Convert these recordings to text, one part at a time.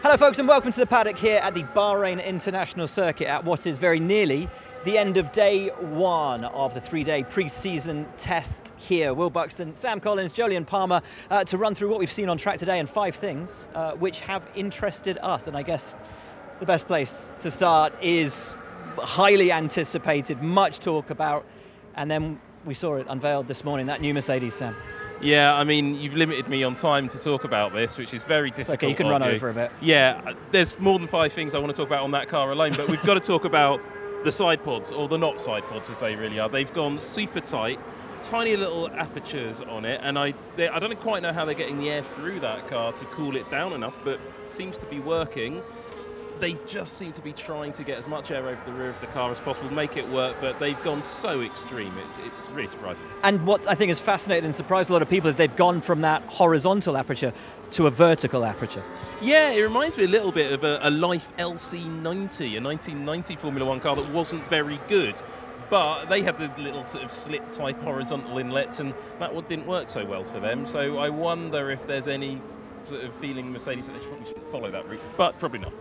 Hello folks and welcome to the paddock here at the Bahrain International Circuit at what is very nearly the end of day one of the three-day pre-season test here. Will Buxton, Sam Collins, Jolyon Palmer to run through what we've seen on track today and 5 things which have interested us. And I guess the best place to start is highly anticipated, much talk about, and then we saw it unveiled this morning, that new Mercedes, Sam. Yeah, I mean, you've limited me on time to talk about this, which is very difficult. It's okay, you can run over a bit. Yeah, there's more than 5 things I want to talk about on that car alone, but we've got to talk about the side pods, or the not side pods as they really are. They've gone super tight, tiny little apertures on it, and I don't quite know how they're getting the air through that car to cool it down enough, but seems to be working. They just seem to be trying to get as much air over the rear of the car as possible, make it work, but they've gone so extreme, it's really surprising. And what I think has fascinated and surprised a lot of people is they've gone from that horizontal aperture to a vertical aperture. Yeah, it reminds me a little bit of a Life LC90, a 1990 Formula One car that wasn't very good. But they had the little sort of slit-type horizontal inlets, and that one didn't work so well for them. So I wonder if there's any sort of feeling Mercedes that they probably shouldn't follow that route, but probably not.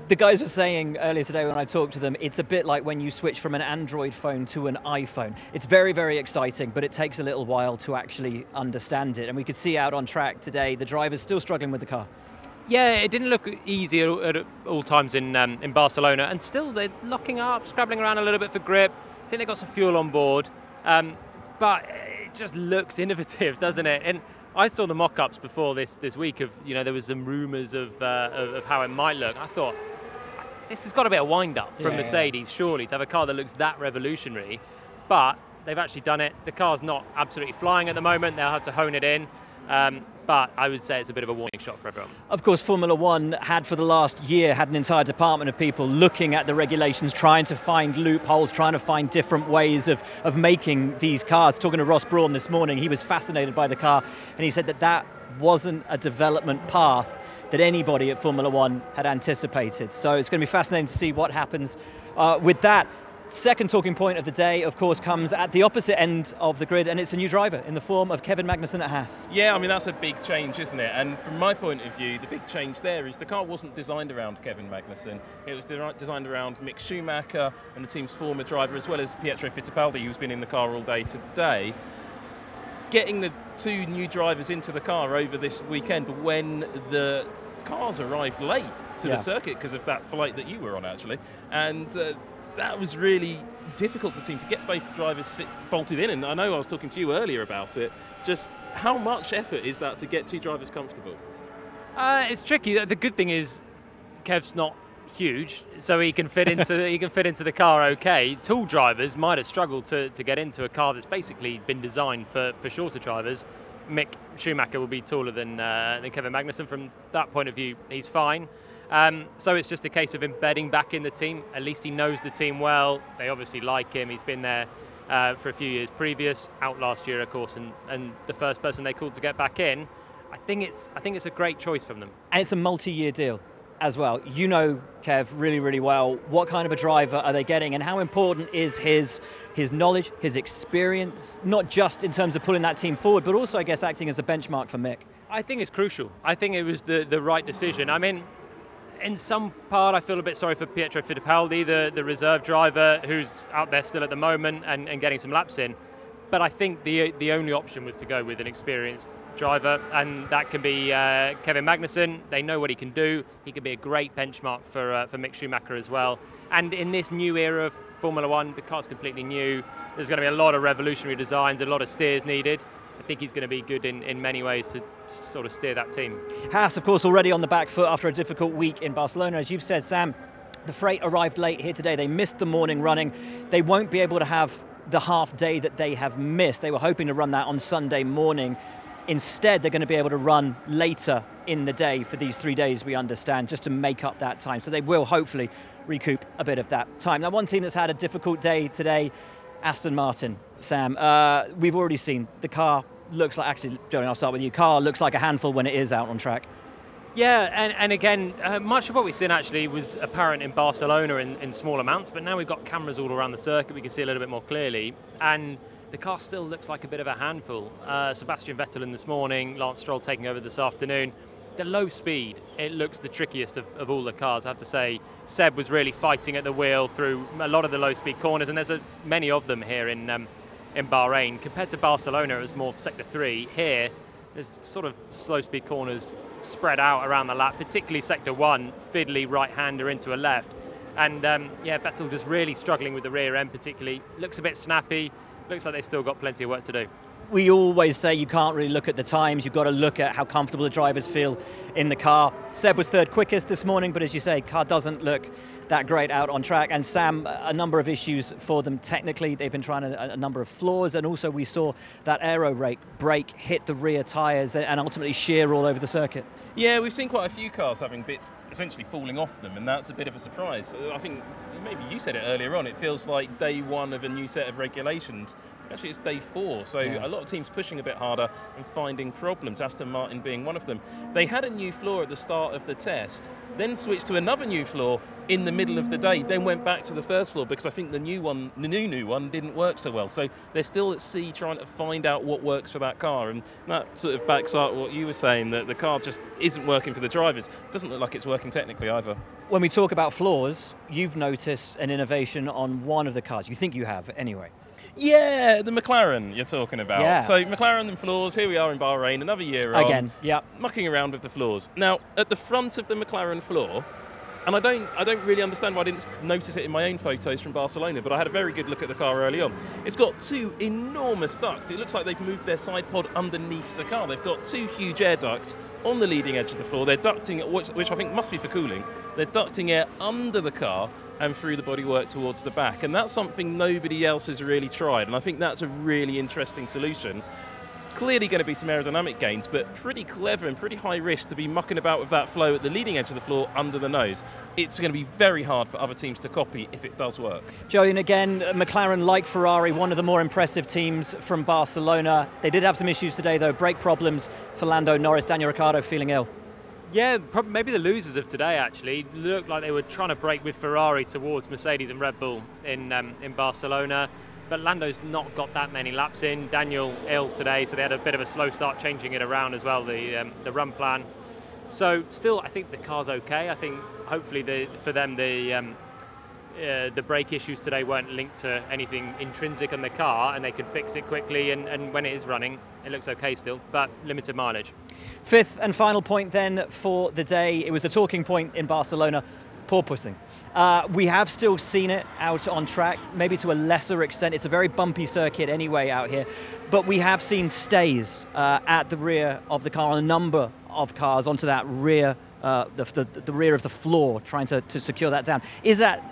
The guys were saying earlier today when I talked to them, it's a bit like when you switch from an Android phone to an iPhone. It's very, very exciting, but it takes a little while to actually understand it. And we could see out on track today, the driver's still struggling with the car. Yeah, it didn't look easy at all times in Barcelona, and still they're locking up, scrabbling around a little bit for grip. I think they got some fuel on board, but it just looks innovative, doesn't it? And I saw the mock-ups before this week of, there was some rumours of how it might look. I thought, this has got to be a wind-up from Mercedes, surely, to have a car that looks that revolutionary. But they've actually done it. The car's not absolutely flying at the moment. They'll have to hone it in. But I would say it's a bit of a warning shot for everyone. Of course, Formula One had for the last year had an entire department of people looking at the regulations, trying to find loopholes, trying to find different ways of making these cars. Talking to Ross Brawn this morning, he was fascinated by the car, and he said that wasn't a development path that anybody at Formula One had anticipated. So it's going to be fascinating to see what happens with that. Second talking point of the day, of course, comes at the opposite end of the grid, and it's a new driver in the form of Kevin Magnussen at Haas. Yeah, I mean, that's a big change, isn't it? And from my point of view, the big change there is the car wasn't designed around Kevin Magnussen. It was designed around Mick Schumacher and the team's former driver, as well as Pietro Fittipaldi, who's been in the car all day today. Getting the 2 new drivers into the car over this weekend when the cars arrived late to the circuit because of that flight that you were on, actually. And that was really difficult for the team to get both drivers bolted in. And I know I was talking to you earlier about it. Just how much effort is that to get 2 drivers comfortable? It's tricky. The good thing is Kev's not huge, so he can fit into the car okay. Tall drivers might have struggled to get into a car that's basically been designed for shorter drivers. Mick Schumacher will be taller than Kevin Magnussen. From that point of view, he's fine. So it's just a case of embedding back in the team. At least he knows the team well. They obviously like him. He's been there for a few years previous, out last year, of course, and the first person they called to get back in. I think it's a great choice from them. And it's a multi-year deal as well. You know Kev really, really well. What kind of a driver are they getting, and how important is his knowledge, his experience, not just in terms of pulling that team forward, but also, I guess, acting as a benchmark for Mick? I think it's crucial. I think it was the right decision. I mean, in some part, I feel a bit sorry for Pietro Fittipaldi, the reserve driver, who's out there still at the moment and getting some laps in. But I think the only option was to go with an experienced driver, and that can be Kevin Magnussen. They know what he can do. He can be a great benchmark for Mick Schumacher as well. And in this new era of Formula One, the car's completely new. There's going to be a lot of revolutionary designs, a lot of steers needed. I think he's going to be good in many ways to sort of steer that team. Haas, of course, already on the back foot after a difficult week in Barcelona. As you've said, Sam, the freight arrived late here today. They missed the morning running. They won't be able to have the half day that they have missed. They were hoping to run that on Sunday morning. Instead, they're going to be able to run later in the day for these 3 days, we understand, just to make up that time. So they will hopefully recoup a bit of that time. Now, one team that's had a difficult day today, Aston Martin. Sam, we've already seen the car looks like, actually, Jolyon, I'll start with you. Car looks like a handful when it is out on track. Yeah, and again, much of what we've seen actually was apparent in Barcelona in small amounts, but now we've got cameras all around the circuit, we can see a little bit more clearly. And the car still looks like a bit of a handful. Sebastian Vettel in this morning, Lance Stroll taking over this afternoon. the low speed, it looks the trickiest of all the cars. I have to say, Seb was really fighting at the wheel through a lot of the low speed corners, and there's many of them here in Bahrain. Compared to Barcelona, it was more sector 3. Here, there's sort of slow speed corners spread out around the lap, particularly sector 1, fiddly right-hander into a left. And yeah, Vettel just really struggling with the rear end particularly. Looks a bit snappy, looks like they've still got plenty of work to do. We always say you can't really look at the times, you've got to look at how comfortable the drivers feel in the car. Seb was third quickest this morning, but as you say, car doesn't look that great out on track. And Sam, a number of issues for them technically. They've been trying a number of flaws, and also we saw that aero brake hit the rear tyres and ultimately shear all over the circuit. Yeah, we've seen quite a few cars having bits essentially falling off them, and that's a bit of a surprise. I think maybe you said it earlier on, it feels like day 1 of a new set of regulations. Actually, it's day 4, so a lot of teams pushing a bit harder and finding problems, Aston Martin being one of them. They had a new floor at the start of the test, then switched to another new floor in the middle of the day, then went back to the first floor because I think the new one didn't work so well. So they're still at sea trying to find out what works for that car, and that sort of backs up what you were saying, that the car just isn't working for the drivers. It doesn't look like it's working technically either. When we talk about flaws, you've noticed an innovation on one of the cars. You think you have, anyway. Yeah, the McLaren you're talking about. Yeah. So McLaren and floors, here we are in Bahrain, another year on. Again, yeah. Mucking around with the floors. Now, at the front of the McLaren floor, and I don't really understand why I didn't notice it in my own photos from Barcelona, but I had a very good look at the car early on. It's got 2 enormous ducts. It looks like they've moved their side pod underneath the car. They've got 2 huge air ducts on the leading edge of the floor. They're ducting, which I think must be for cooling. They're ducting air under the car and through the bodywork towards the back. And that's something nobody else has really tried. And I think that's a really interesting solution. Clearly going to be some aerodynamic gains, but pretty clever and pretty high risk to be mucking about with that flow at the leading edge of the floor under the nose. It's going to be very hard for other teams to copy if it does work. Jolyon, again, McLaren, like Ferrari, one of the more impressive teams from Barcelona. They did have some issues today, though. Brake problems for Lando Norris, Daniel Ricciardo feeling ill. Yeah, maybe the losers of today actually looked like they were trying to break with Ferrari towards Mercedes and Red Bull in Barcelona. But Lando's not got that many laps in. Daniel ill today, so they had a bit of a slow start changing it around as well, the run plan. So still, I think the car's okay. I think hopefully for them the brake issues today weren't linked to anything intrinsic in the car, and they could fix it quickly, and when it is running, it looks okay still, but limited mileage. Fifth and final point then for the day. It was the talking point in Barcelona, porpoising. We have still seen it out on track, maybe to a lesser extent. It's a very bumpy circuit anyway out here, but we have seen stays at the rear of the car on a number of cars onto that rear, the rear of the floor, trying to secure that down. Is that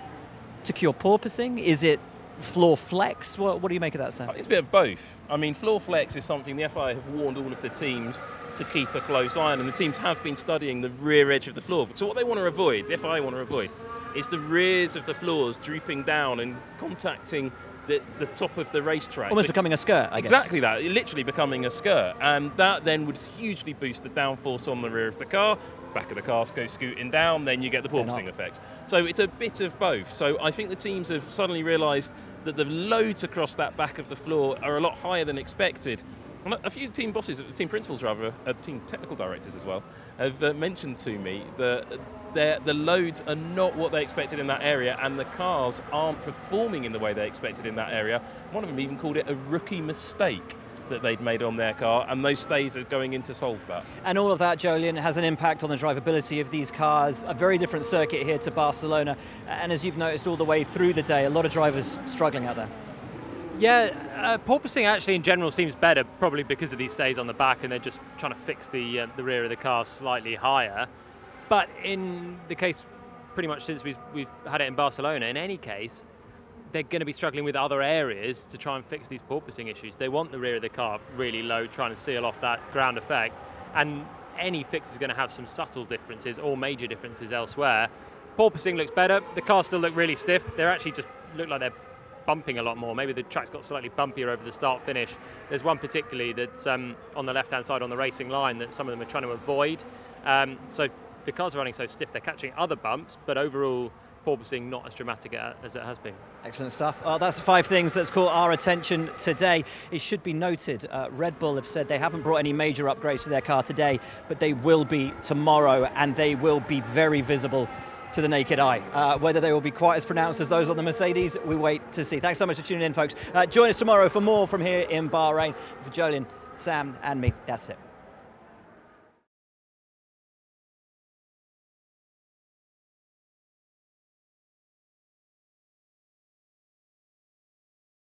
to cure porpoising? Is it floor flex? What do you make of that, Sam? It's a bit of both. I mean, floor flex is something the FIA have warned all of the teams to keep a close eye on, and the teams have been studying the rear edge of the floor. So what they want to avoid, the FIA want to avoid, is the rears of the floors drooping down and contacting the top of the racetrack. Almost becoming a skirt, I guess. Exactly that, literally becoming a skirt. And that then would hugely boost the downforce on the rear of the car. Back of the car goes scooting down, then you get the porpoising effect. So it's a bit of both. So I think the teams have suddenly realised that the loads across that back of the floor are a lot higher than expected. And a few team bosses, team principals rather, team technical directors as well, have mentioned to me that the loads are not what they expected in that area, and the cars aren't performing in the way they expected in that area. One of them even called it a rookie mistake that they'd made on their car, and those stays are going in to solve that. And all of that, Jolyon, has an impact on the drivability of these cars. A very different circuit here to Barcelona, and as you've noticed all the way through the day, a lot of drivers struggling out there. Yeah, porpoising actually in general seems better, probably because of these stays on the back, and they're just trying to fix the rear of the car slightly higher. But in the case, pretty much since we've had it in Barcelona, in any case, they're going to be struggling with other areas to try and fix these porpoising issues. They want the rear of the car really low, trying to seal off that ground effect, and any fix is going to have some subtle differences or major differences elsewhere. Porpoising looks better. The cars still look really stiff. They actually just look like they're bumping a lot more. Maybe the track's got slightly bumpier over the start-finish. There's one particularly that's on the left-hand side on the racing line that some of them are trying to avoid. So the cars are running so stiff, they're catching other bumps, but overall porpoising not as dramatic as it has been. Excellent stuff. That's 5 things that's caught our attention today. It should be noted, Red Bull have said they haven't brought any major upgrades to their car today, but they will be tomorrow, and they will be very visible to the naked eye. Whether they will be quite as pronounced as those on the Mercedes, we wait to see. Thanks so much for tuning in, folks. Join us tomorrow for more from here in Bahrain. For Jolyon, Sam and me, that's it.